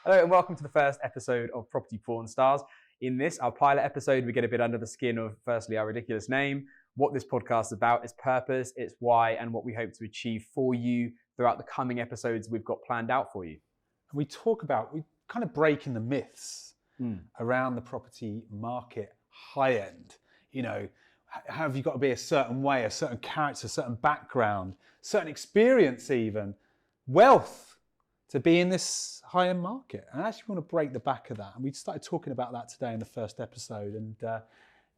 Hello and welcome to the first episode of Property-Pxrn Stars. In this, our pilot episode, we get a bit under the skin of, firstly, our ridiculous name, what this podcast is about, its purpose, its why, and what we hope to achieve for you throughout the coming episodes we've got planned out for you. And we kind of breaking the myths around the property market high end. You know, have you got to be a certain way, a certain character, a certain background, certain experience even, wealth to be in this high-end market? And I actually want to break the back of that. And we started talking about that today in the first episode. And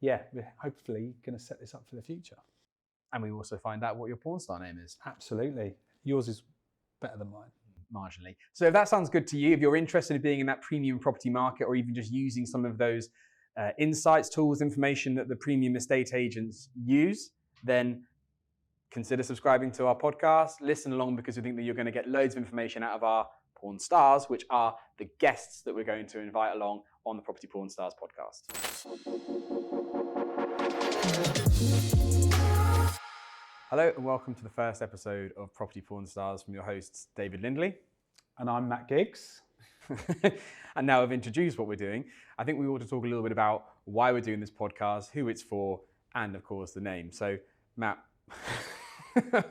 we're hopefully going to set this up for the future. And we also find out what your porn star name is. Absolutely. Yours is better than mine. Marginally. So if that sounds good to you, if you're interested in being in that premium property market or even just using some of those insights, tools, information that the premium estate agents use, then consider subscribing to our podcast. Listen along because we think that you're going to get loads of information out of our porn stars, which are the guests that we're going to invite along on the Property-Pxrn Stars podcast. Hello and welcome to the first episode of Property-Pxrn Stars from your hosts, David Lindley. And I'm Matt Giggs. And now I've introduced what we're doing, I think we ought to talk a little bit about why we're doing this podcast, who it's for, and of course the name. So, Matt.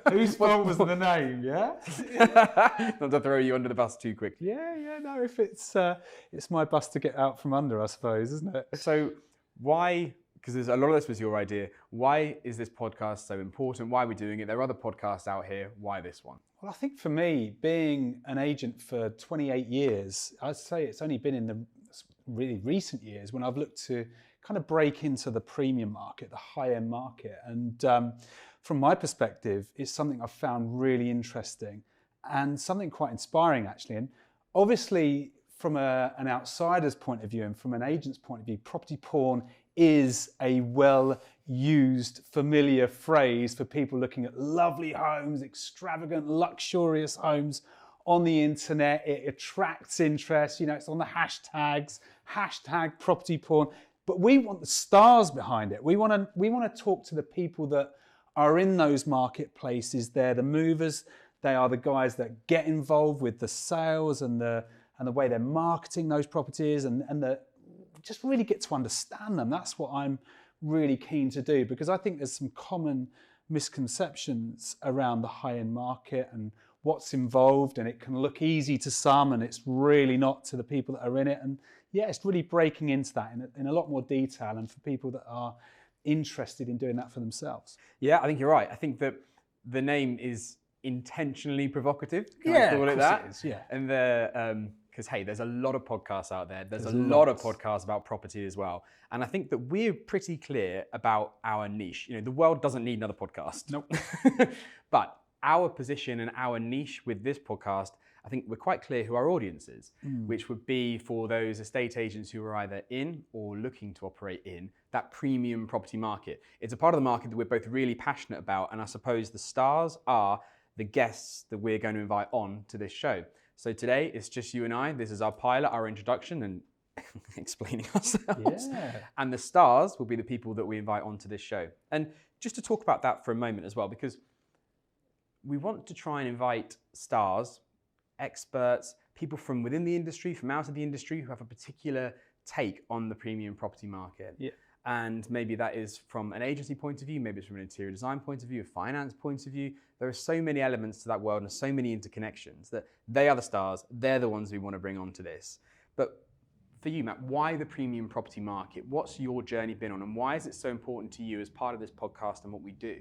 Whose fault was the name, yeah? Not to throw you under the bus too quickly. Yeah, no, if it's my bus to get out from under, I suppose, isn't it? So why, because there's a lot of this was your idea, why is this podcast so important? Why are we doing it? There are other podcasts out here. Why this one? Well, I think for me, being an agent for 28 years, I'd say it's only been in the really recent years when I've looked to kind of break into the premium market, the high-end market. And from my perspective, it's something I've found really interesting and something quite inspiring, actually. And obviously, from an outsider's point of view and from an agent's point of view, property porn is a well-used, familiar phrase for people looking at lovely homes, extravagant, luxurious homes on the internet. It attracts interest, you know, it's on the hashtags, hashtag property porn. But we want the stars behind it. We want to talk to the people that are in those marketplaces. They're the movers. They are the guys that get involved with the sales and the way they're marketing those properties and just really get to understand them. That's what I'm really keen to do, because I think there's some common misconceptions around the high-end market and what's involved, and it can look easy to some and it's really not to the people that are in it. And yeah, it's really breaking into that in a lot more detail and for people that are interested in doing that for themselves. Yeah, I think you're right. I think that the name is intentionally provocative. Can I call it that? It is, yeah. And because hey, there's a lot of podcasts out there. There's a lot of podcasts about property as well. And I think that we're pretty clear about our niche. You know, the world doesn't need another podcast. Nope. But our position and our niche with this podcast, I think we're quite clear who our audience is, which would be for those estate agents who are either in or looking to operate in that premium property market. It's a part of the market that we're both really passionate about, and I suppose the stars are the guests that we're going to invite on to this show. So today, it's just you and I. This is our pilot, our introduction, and explaining ourselves. Yeah. And the stars will be the people that we invite onto this show. And just to talk about that for a moment as well, because we want to try and invite stars, experts, people from within the industry, from out of the industry, who have a particular take on the premium property market. Yeah. And maybe that is from an agency point of view, maybe it's from an interior design point of view, a finance point of view. There are so many elements to that world and so many interconnections that they are the stars. They're the ones we want to bring onto this. But for you, Matt, why the premium property market? What's your journey been on, and why is it so important to you as part of this podcast and what we do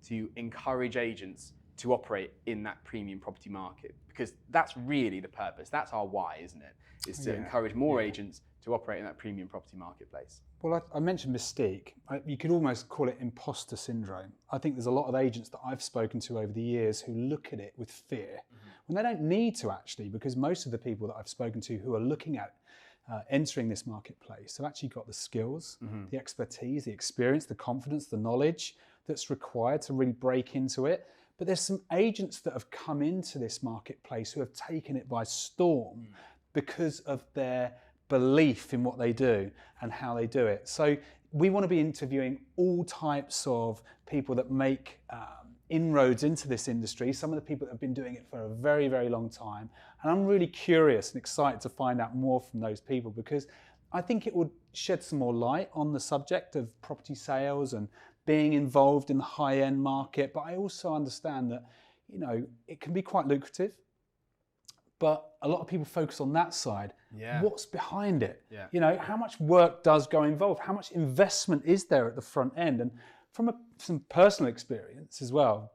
to encourage agents to operate in that premium property market? Because that's really the purpose. That's our why, isn't it? Is to encourage more agents to operate in that premium property marketplace. Well, I mentioned mystique. You could almost call it imposter syndrome. I think there's a lot of agents that I've spoken to over the years who look at it with fear, when they don't need to actually, because most of the people that I've spoken to who are looking at entering this marketplace have actually got the skills, the expertise, the experience, the confidence, the knowledge that's required to really break into it. But there's some agents that have come into this marketplace who have taken it by storm because of their belief in what they do and how they do it. So we want to be interviewing all types of people that make inroads into this industry, some of the people that have been doing it for a very, very long time. And I'm really curious and excited to find out more from those people, because I think it would shed some more light on the subject of property sales and being involved in the high-end market. But I also understand that, it can be quite lucrative, but a lot of people focus on that side. Yeah. What's behind it? Yeah. How much work does go involved? How much investment is there at the front end? And from some personal experience as well,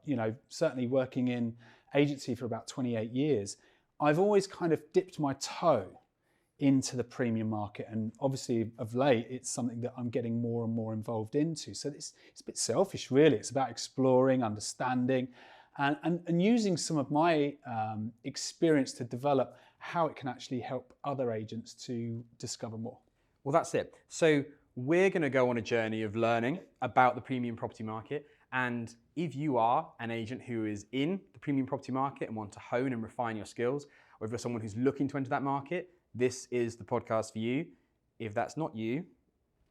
certainly working in agency for about 28 years, I've always kind of dipped my toe into the premium market. And obviously of late, it's something that I'm getting more and more involved into. So it's a bit selfish, really. It's about exploring, understanding, and using some of my experience to develop how it can actually help other agents to discover more. Well, that's it. So we're going to go on a journey of learning about the premium property market. And if you are an agent who is in the premium property market and want to hone and refine your skills, or if you're someone who's looking to enter that market, this is the podcast for you. If that's not you,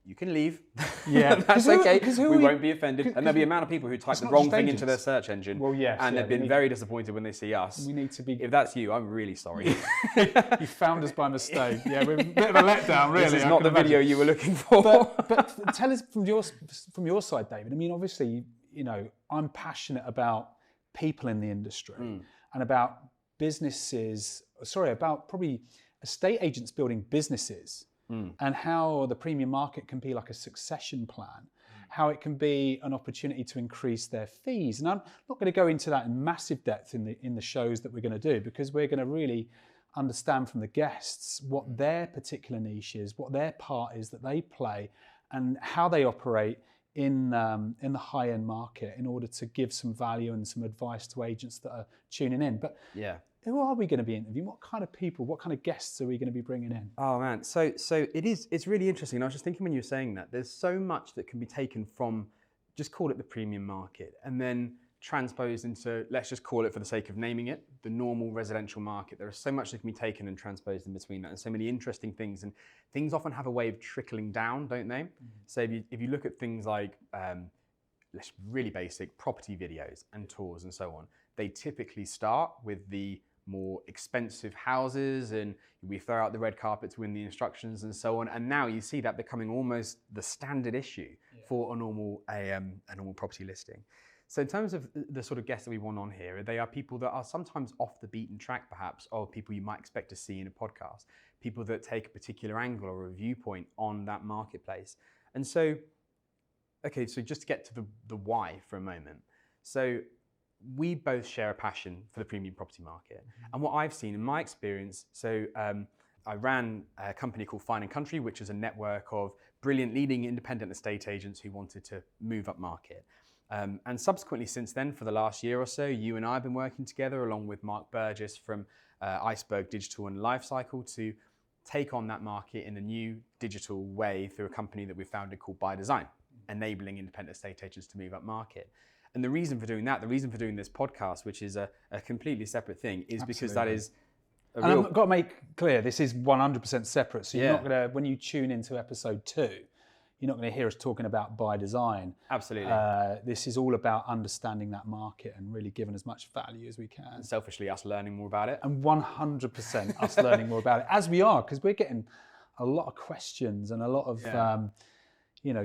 you can leave. Yeah, that's okay. We won't be offended. And there'll be an amount of people who type the wrong thing into their search engine. Well, yes, and they've been very disappointed when they see us. We need to be. If that's you, I'm really sorry. You found us by mistake. Yeah, we're a bit of a letdown, really. This is not the video you were looking for. But tell us from your side, David. I mean, obviously, I'm passionate about people in the industry and about about probably estate agents building businesses. And how the premium market can be like a succession plan, how it can be an opportunity to increase their fees. And I'm not going to go into that in massive depth in the shows that we're going to do, because we're going to really understand from the guests what their particular niche is, what their part is that they play, and how they operate in the high-end market in order to give some value and some advice to agents that are tuning in. But yeah. Who are we going to be interviewing? What kind of people, what kind of guests are we going to be bringing in? Oh man, so it's really interesting. And I was just thinking when you were saying that, there's so much that can be taken from, just call it the premium market, and then transposed into, let's just call it for the sake of naming it, the normal residential market. There is so much that can be taken and transposed in between that, and so many interesting things. And things often have a way of trickling down, don't they? So if you look at things like, really basic property videos and tours and so on, they typically start with the more expensive houses, and we throw out the red carpet to win the instructions and so on. And now you see that becoming almost the standard issue for a normal property listing. So in terms of the sort of guests that we want on here, they are people that are sometimes off the beaten track, perhaps, or people you might expect to see in a podcast, people that take a particular angle or a viewpoint on that marketplace. And so, okay, so just to get to the why for a moment. So we both share a passion for the premium property market. And what I've seen in my experience, I ran a company called Fine & Country, which is a network of brilliant leading independent estate agents who wanted to move up market. And subsequently since then, for the last year or so, you and I have been working together along with Mark Burgess from Iceberg Digital and Lifecycle to take on that market in a new digital way through a company that we founded called By Design, enabling independent estate agents to move up market. And the reason for doing that, the reason for doing this podcast, which is a completely separate thing, is because that is and I've got to make clear, this is 100% separate. So you're not going to, when you tune into episode 2, you're not going to hear us talking about By Design. Absolutely. This is all about understanding that market and really giving as much value as we can. And selfishly, us learning more about it. And 100% us learning more about it, as we are, because we're getting a lot of questions and a lot of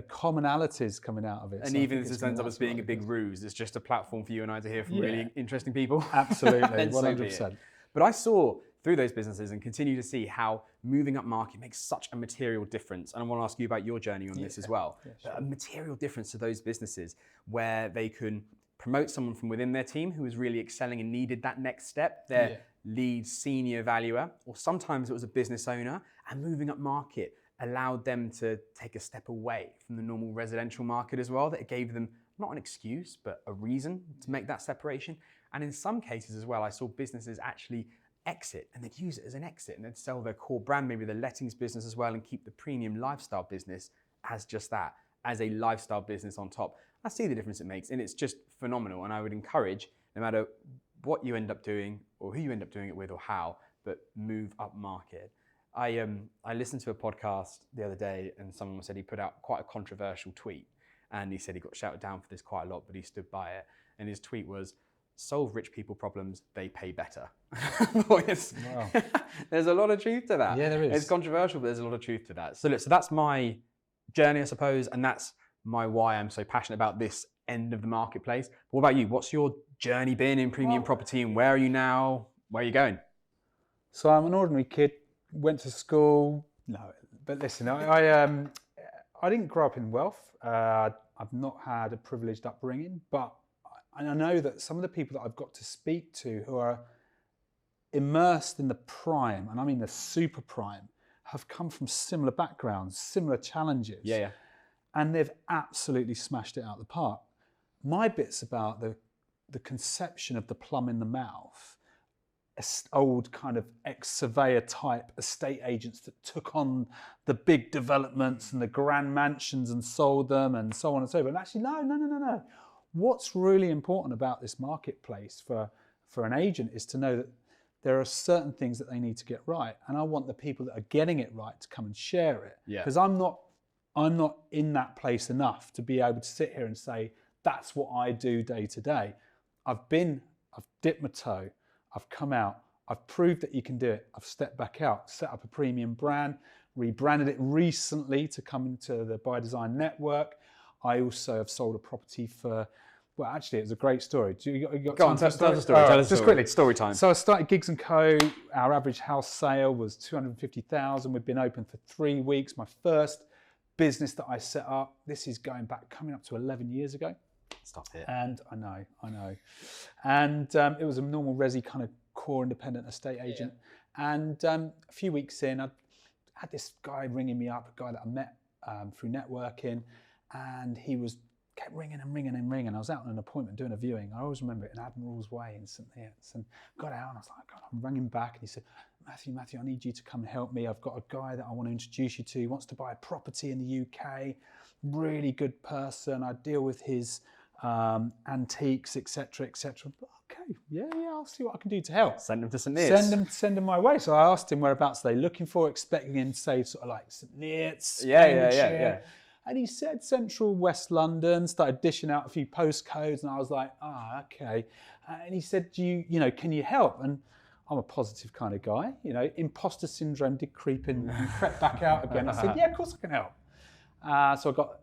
commonalities coming out of it. And so even if this ends up as being a big ruse, it's just a platform for you and I to hear from really interesting people. Absolutely, 100%. But I saw through those businesses and continue to see how moving up market makes such a material difference. And I want to ask you about your journey on this as well. Yeah, sure. A material difference to those businesses where they can promote someone from within their team who was really excelling and needed that next step, their lead senior valuer, or sometimes it was a business owner, and moving up market allowed them to take a step away from the normal residential market as well. That it gave them not an excuse, but a reason to make that separation. And in some cases as well, I saw businesses actually exit, and they'd use it as an exit, and they'd sell their core brand, maybe the lettings business as well, and keep the premium lifestyle business as just that, as a lifestyle business on top. I see the difference it makes, and it's just phenomenal. And I would encourage, no matter what you end up doing or who you end up doing it with or how, but move up market. I listened to a podcast the other day, and someone said he put out quite a controversial tweet, and he said he got shouted down for this quite a lot, but he stood by it. and his tweet was, "Solve rich people problems, they pay better." Wow. There's a lot of truth to that. Yeah, there is. It's controversial, but there's a lot of truth to that. So that's my journey, I suppose, and that's why I'm so passionate about this end of the marketplace. What about you? What's your journey been in premium property, and where are you now? Where are you going? So I'm an ordinary kid, went to school. No, but listen, I didn't grow up in wealth. I've not had a privileged upbringing, but I know that some of the people that I've got to speak to who are immersed in the prime, and I mean the super prime, have come from similar backgrounds, similar challenges. Yeah. And they've absolutely smashed it out of the park. My bit's about the conception of the plum in the mouth, old kind of ex-surveyor type estate agents that took on the big developments and the grand mansions and sold them and so on and so forth. And actually, no. What's really important about this marketplace for an agent is to know that there are certain things that they need to get right. And I want the people that are getting it right to come and share it. Because I'm not in that place enough to be able to sit here and say, that's what I do day to day. I've dipped my toe, I've come out, I've proved that you can do it. I've stepped back out, set up a premium brand, rebranded it recently to come into the By Design network. I also have sold a property for, well, actually, it was a great story. You got Go on, tell the story. Tell us just quickly. Story time. So I started Giggs & Co. Our average house sale was 250,000. We've been open for 3 weeks. My first business that I set up, this is coming up to 11 years ago. Stop it. And I know. And it was a normal resi kind of core independent estate agent. Yeah. And a few weeks in, I had this guy ringing me up, a guy that I met through networking, and he kept ringing. I was out on an appointment doing a viewing. I always remember it in Admiral's Way in St Neots, and got out and I was like, God, I'm ringing back, and he said, Matthew, I need you to come and help me. I've got a guy that I want to introduce you to. He wants to buy a property in the UK. Really good person. I deal with his antiques, etc. Okay, yeah, I'll see what I can do to help. Send him to St Neots. Send him my way. So I asked him whereabouts are they looking for, expecting him to say sort of like St Neots, yeah. And he said central West London, started dishing out a few postcodes, and I was like, okay. And he said, can you help? And I'm a positive kind of guy, imposter syndrome did creep in and crept back out again. I said, yeah, of course I can help. So I got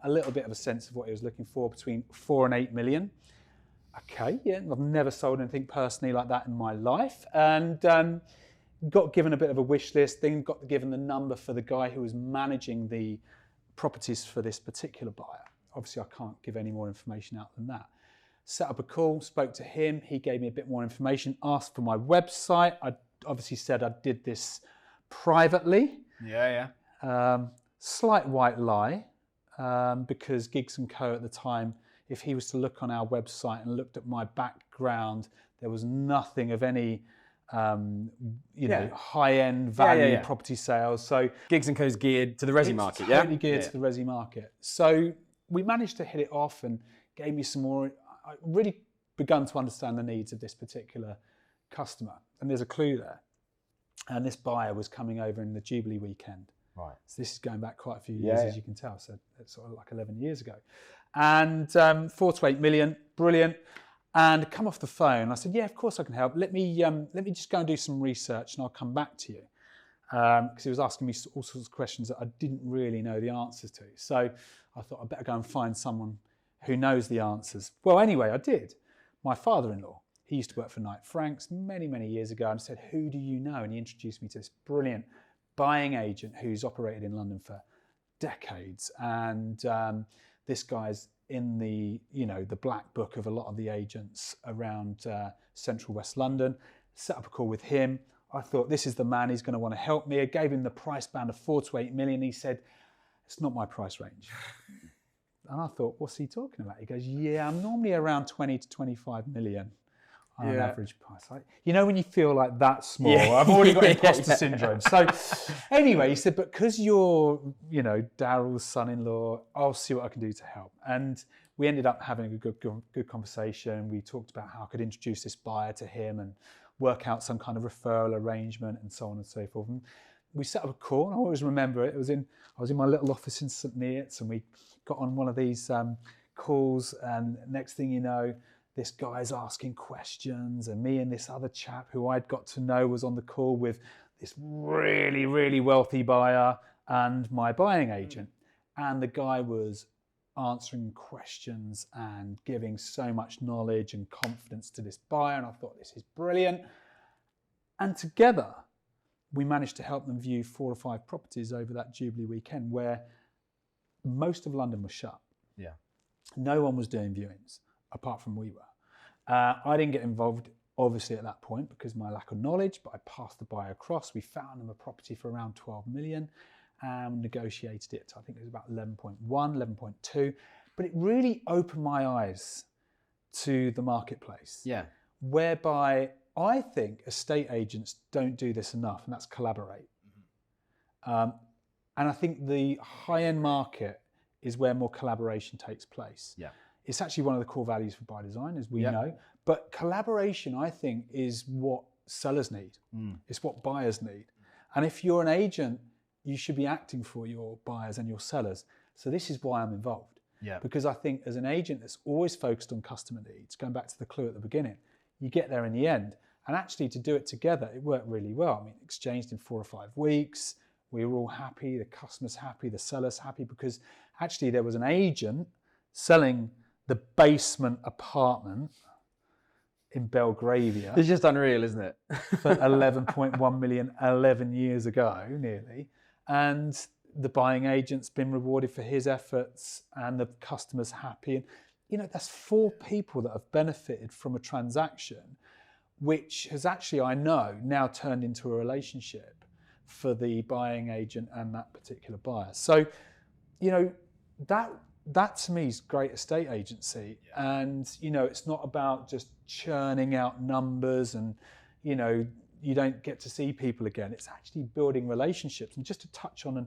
a little bit of a sense of what he was looking for, between 4 and 8 million. Okay, yeah, I've never sold anything personally like that in my life. And got given a bit of a wish list, then got given the number for the guy who was managing the properties for this particular buyer. Obviously, I can't give any more information out than that. Set up a call, spoke to him. He gave me a bit more information, asked for my website. I obviously said I did this privately. Yeah. Slight white lie, because Giggs & Co. at the time, if he was to look on our website and looked at my background, there was nothing of any high-end value property sales. So Giggs & Co.'s geared to the resi market, totally geared to the resi market. So we managed to hit it off and gave me some more. I really begun to understand the needs of this particular customer. And there's a clue there. And this buyer was coming over in the Jubilee weekend. Right. So this is going back quite a few years, as you can tell. So it's sort of like 11 years ago. And 4 to 8 million, brilliant. And come off the phone, I said, yeah, of course I can help. Let me just go and do some research and I'll come back to you. Because he was asking me all sorts of questions that I didn't really know the answers to. So I thought I'd better go and find someone who knows the answers. Well, anyway, I did. My father-in-law, he used to work for Knight Franks many, many years ago, and said, who do you know? And he introduced me to this brilliant buying agent who's operated in London for decades. And this guy's in the black book of a lot of the agents around central West London. Set up a call with him. I thought, this is the man, he's going to want to help me. I gave him the price band of 4 to 8 million. He said, it's not my price range. And I thought, what's he talking about? He goes, yeah, I'm normally around 20 to 25 million on an average price. When you feel like that small, I've already got imposter syndrome. So anyway, he said, but because you're, Daryl's son-in-law, I'll see what I can do to help. And we ended up having a good conversation. We talked about how I could introduce this buyer to him and work out some kind of referral arrangement and so on and so forth. And we set up a call, and I always remember it. I was in my little office in St Neots, and we got on one of these calls, and next thing you know, this guy's asking questions, and me and this other chap who I'd got to know was on the call with this really, really wealthy buyer and my buying agent. And the guy was answering questions and giving so much knowledge and confidence to this buyer. And I thought, this is brilliant. And together, we managed to help them view 4 or 5 properties over that Jubilee weekend where most of London was shut. Yeah. No one was doing viewings, apart from we were. I didn't get involved, obviously, at that point because of my lack of knowledge, but I passed the buyer across. We found them a property for around 12 million and negotiated it. I think it was about 11.1, 11.2. But it really opened my eyes to the marketplace. Yeah. Whereby I think estate agents don't do this enough, and that's collaborate. And I think the high-end market is where more collaboration takes place. Yeah. It's actually one of the core values for By Design, as we know. But collaboration, I think, is what sellers need. It's what buyers need. And if you're an agent, you should be acting for your buyers and your sellers. So this is why I'm involved. Yeah. Because I think as an agent that's always focused on customer needs, going back to the clue at the beginning, you get there in the end. And actually to do it together, it worked really well. I mean, exchanged in 4 or 5 weeks. We were all happy, the customer's happy, the seller's happy, because actually there was an agent selling the basement apartment in Belgravia. It's just unreal, isn't it? For 11.1 million 11 years ago, nearly. And the buying agent's been rewarded for his efforts and the customer's happy. And, you know, that's 4 people that have benefited from a transaction, which has actually, I know, now turned into a relationship for the buying agent and that particular buyer. So, you know, that to me is great estate agency. Yeah. And, you know, it's not about just churning out numbers and, you know, you don't get to see people again. It's actually building relationships. And just to touch on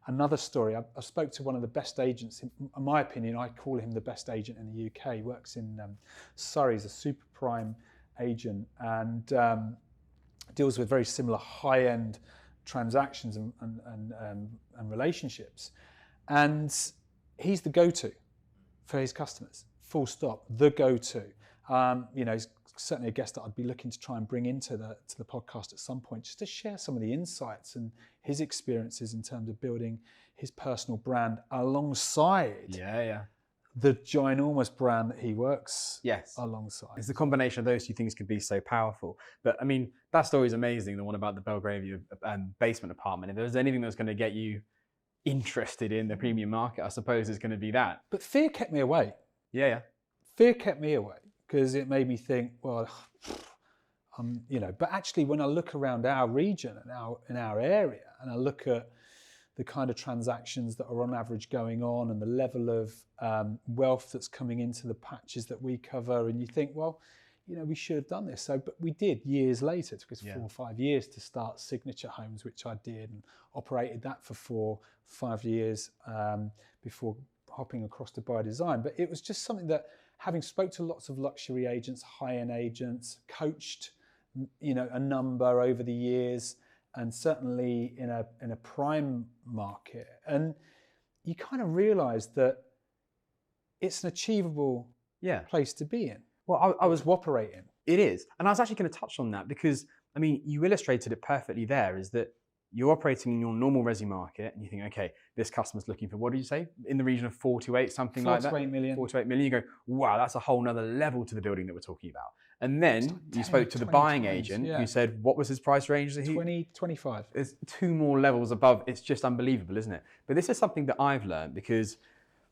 another story, I spoke to one of the best agents, in my opinion, I call him the best agent in the UK. He works in Surrey, he's a super prime agent and deals with very similar high-end transactions and relationships. And he's the go-to for his customers, full stop, the go-to. You know, he's certainly a guest that I'd be looking to try and bring into the podcast at some point, just to share some of the insights and his experiences in terms of building his personal brand alongside the ginormous brand that he works alongside. It's the combination of those 2 things could be so powerful. But I mean, that story is amazing, the one about the Belgravia basement apartment. If there's anything that's going to get you interested in the premium market, I suppose it's going to be that. But fear kept me away. Yeah. Fear kept me away because it made me think, well, you know, but actually when I look around our region and in our area and I look at the kind of transactions that are on average going on and the level of wealth that's coming into the patches that we cover, and you think, well, you know, we should have done this. So, but we did years later. It took us 4 or 5 years to start Signature Homes, which I did and operated that for 4 or 5 years before hopping across to By Design. But it was just something that, having spoke to lots of luxury agents, high-end agents, coached, you know, a number over the years, and certainly in a prime market, and you kind of realise that it's an achievable place to be in. Well, I was operating. It is, and I was actually going to touch on that because I mean, you illustrated it perfectly. There is that you're operating in your normal resi market, and you think, okay, this customer's looking for, what did you say, in the region of 4 to 8, something like that? 4 to 8 million. 4 to 8 million. You go, wow, that's a whole nother level to the building that we're talking about. And then you spoke to the buying agent who said, what was his price range? 20, 25. There's 2 more levels above. It's just unbelievable, isn't it? But this is something that I've learned because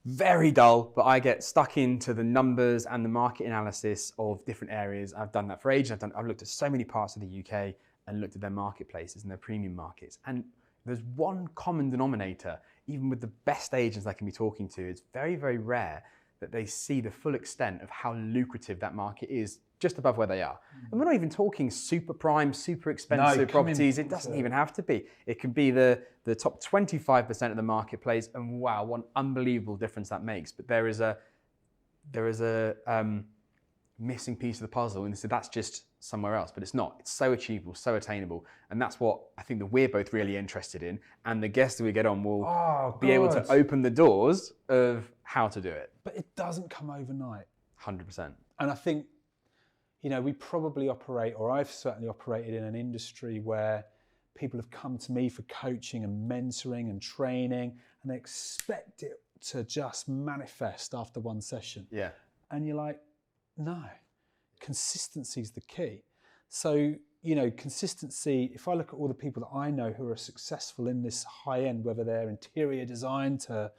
very dull, but I get stuck into the numbers and the market analysis of different areas. I've done that for ages. I've looked at so many parts of the UK and looked at their marketplaces and their premium markets. And there's one common denominator, even with the best agents I can be talking to. It's very, very rare that they see the full extent of how lucrative that market is just above where they are. And we're not even talking super prime, super expensive properties. It doesn't even have to be. It can be the top 25% of the marketplace, and wow, what an unbelievable difference that makes. But there is a missing piece of the puzzle, and so that's just somewhere else, but it's not. It's so achievable, so attainable, and that's what I think that we're both really interested in, and the guests that we get on will be able to open the doors of how to do it. But it doesn't come overnight. 100%. And I think, we probably operate, or I've certainly operated in an industry where people have come to me for coaching and mentoring and training, and they expect it to just manifest after one session. Yeah. And you're like, no, consistency is the key. So, consistency, if I look at all the people that I know who are successful in this high end, whether they're interior design to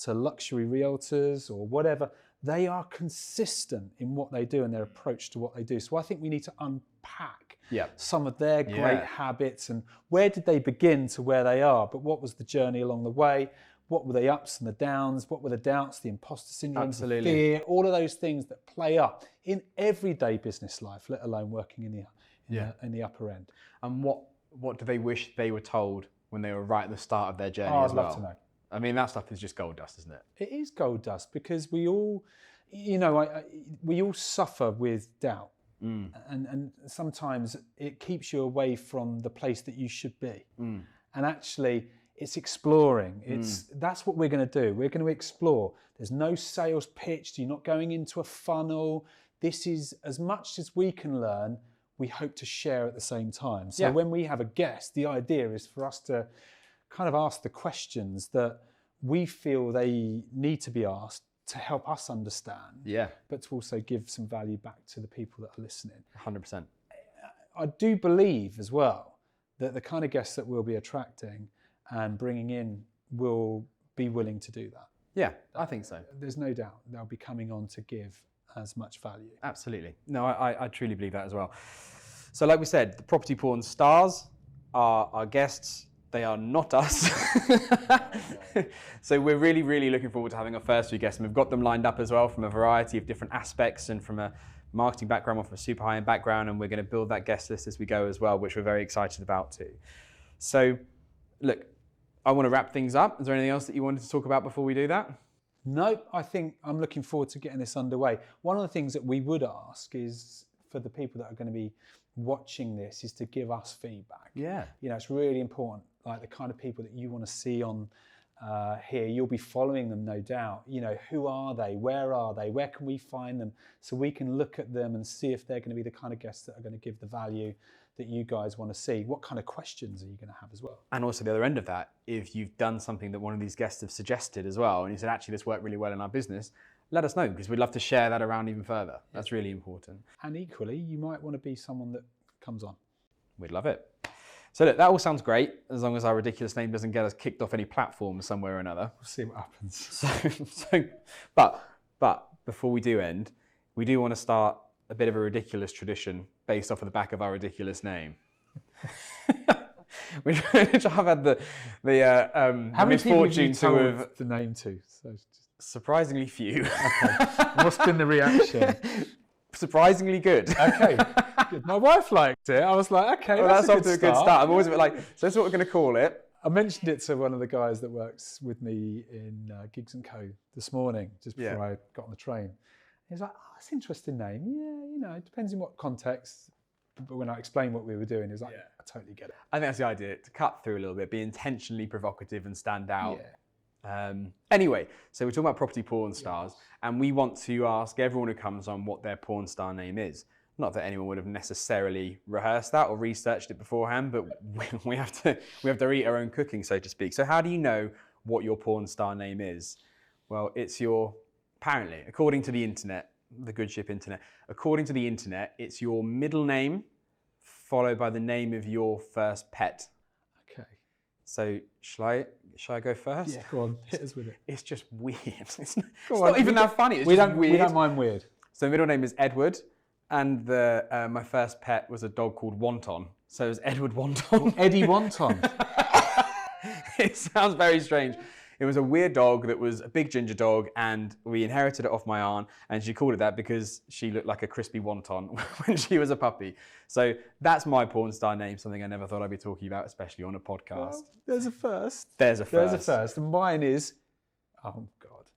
luxury realtors or whatever, they are consistent in what they do and their approach to what they do. So I think we need to unpack some of their great habits and where did they begin to where they are, but what was the journey along the way? What were the ups and the downs? What were the doubts, the imposter syndrome, the fear, all of those things that play up in everyday business life, let alone working in the upper end. And what do they wish they were told when they were right at the start of their journey I'd as well? love to know. I mean, that stuff is just gold dust, isn't it? It is gold dust because we all, we all suffer with doubt. And sometimes it keeps you away from the place that you should be. And actually, it's exploring. That's what we're going to do. We're going to explore. There's no sales pitch. You're not going into a funnel. This is as much as we can learn, we hope to share at the same time. So when we have a guest, the idea is for us to kind of ask the questions that we feel they need to be asked to help us understand, but to also give some value back to the people that are listening. 100%. I do believe as well that the kind of guests that we'll be attracting and bringing in will be willing to do that. Yeah, I think so. There's no doubt they'll be coming on to give as much value. Absolutely. No, I truly believe that as well. So like we said, the Property-Pxrn stars are our guests. They are not us. So we're really, really looking forward to having our first few guests. And we've got them lined up as well from a variety of different aspects and from a marketing background or from a super high-end background. And we're going to build that guest list as we go as well, which we're very excited about too. So look, I want to wrap things up. Is there anything else that you wanted to talk about before we do that? No, I think I'm looking forward to getting this underway. One of the things that we would ask is for the people that are going to be watching this is to give us feedback. Yeah. It's really important, like the kind of people that you want to see on here. You'll be following them, no doubt. Who are they? Where are they? Where can we find them? So we can look at them and see if they're going to be the kind of guests that are going to give the value that you guys want to see. What kind of questions are you going to have as well? And also the other end of that, if you've done something that one of these guests have suggested as well, and you said, actually, this worked really well in our business, let us know, because we'd love to share that around even further. That's really important. And equally, you might want to be someone that comes on. We'd love it. So look, that all sounds great, as long as our ridiculous name doesn't get us kicked off any platform somewhere or another. We'll see what happens. But before we do end, we do want to start a bit of a ridiculous tradition based off of the back of our ridiculous name. which I've had the How many people have you misfortune to told have the name to? So surprisingly few. okay. What's been the reaction? Surprisingly good. Okay, good. My wife liked it. I was like, okay, Well, that's off to a good start. I'm always a bit like, so that's what we're going to call it. I mentioned it to one of the guys that works with me in Giggs & Co. this morning, just before I got on the train. He was like, oh, that's an interesting name. Yeah, it depends in what context. But when I explained what we were doing, he was like, I totally get it. I think that's the idea, to cut through a little bit, be intentionally provocative and stand out. Yeah. Anyway, so we're talking about Property-Pxrn stars, and we want to ask everyone who comes on what their porn star name is. Not that anyone would have necessarily rehearsed that or researched it beforehand, but we have to eat our own cooking, so to speak. So how do you know what your porn star name is? Well, it's apparently, according to the internet, the good ship internet, according to the internet, it's your middle name followed by the name of your first pet. Okay. So shall I go first? Yeah, go on, hit us with it. It's just weird. It's not even that funny. It's just weird. We don't mind weird. So the middle name is Edward, and my first pet was a dog called Wonton. So it was Edward Wonton. Eddie Wonton. It sounds very strange. It was a weird dog that was a big ginger dog, and we inherited it off my aunt, and she called it that because she looked like a crispy wonton when she was a puppy. So that's my porn star name, something I never thought I'd be talking about, especially on a podcast. Well, there's a first. There's a first. And mine is, oh God.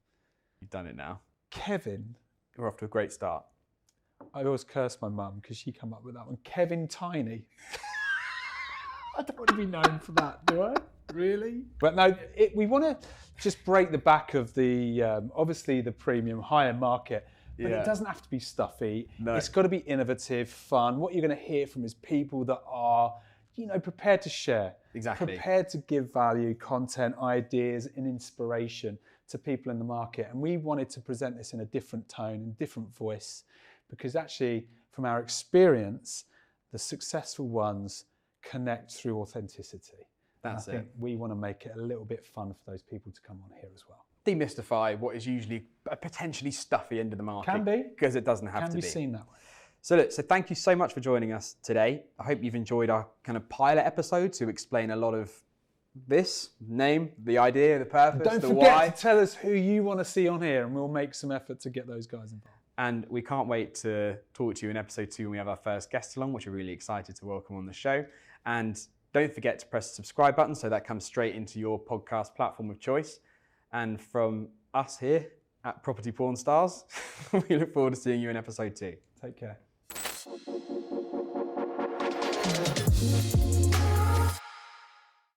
You've done it now. Kevin. We're off to a great start. I always curse my mum because she came up with that one. Kevin Tiny. I don't want to be known for that, do I? Really? But no, we want to just break the back of the, obviously the premium higher market, But it doesn't have to be stuffy. No. It's got to be innovative, fun. What you're going to hear from is people that are, prepared to share. Exactly. Prepared to give value, content, ideas, and inspiration to people in the market. And we wanted to present this in a different tone and different voice, because actually, from our experience, the successful ones connect through authenticity. That's I think we want to make it a little bit fun for those people to come on here as well. Demystify what is usually a potentially stuffy end of the market. Can be. Because it doesn't have to be. Can be seen that way. So thank you so much for joining us today. I hope you've enjoyed our kind of pilot episode to explain a lot of this, name, the idea, the purpose, Don't the forget why. to tell us who you want to see on here, and we'll make some effort to get those guys involved. And we can't wait to talk to you in episode 2 when we have our first guest along, which we're really excited to welcome on the show. And don't forget to press the subscribe button so that comes straight into your podcast platform of choice. And from us here at Property-Pxrn Stars, we look forward to seeing you in episode 2. Take care.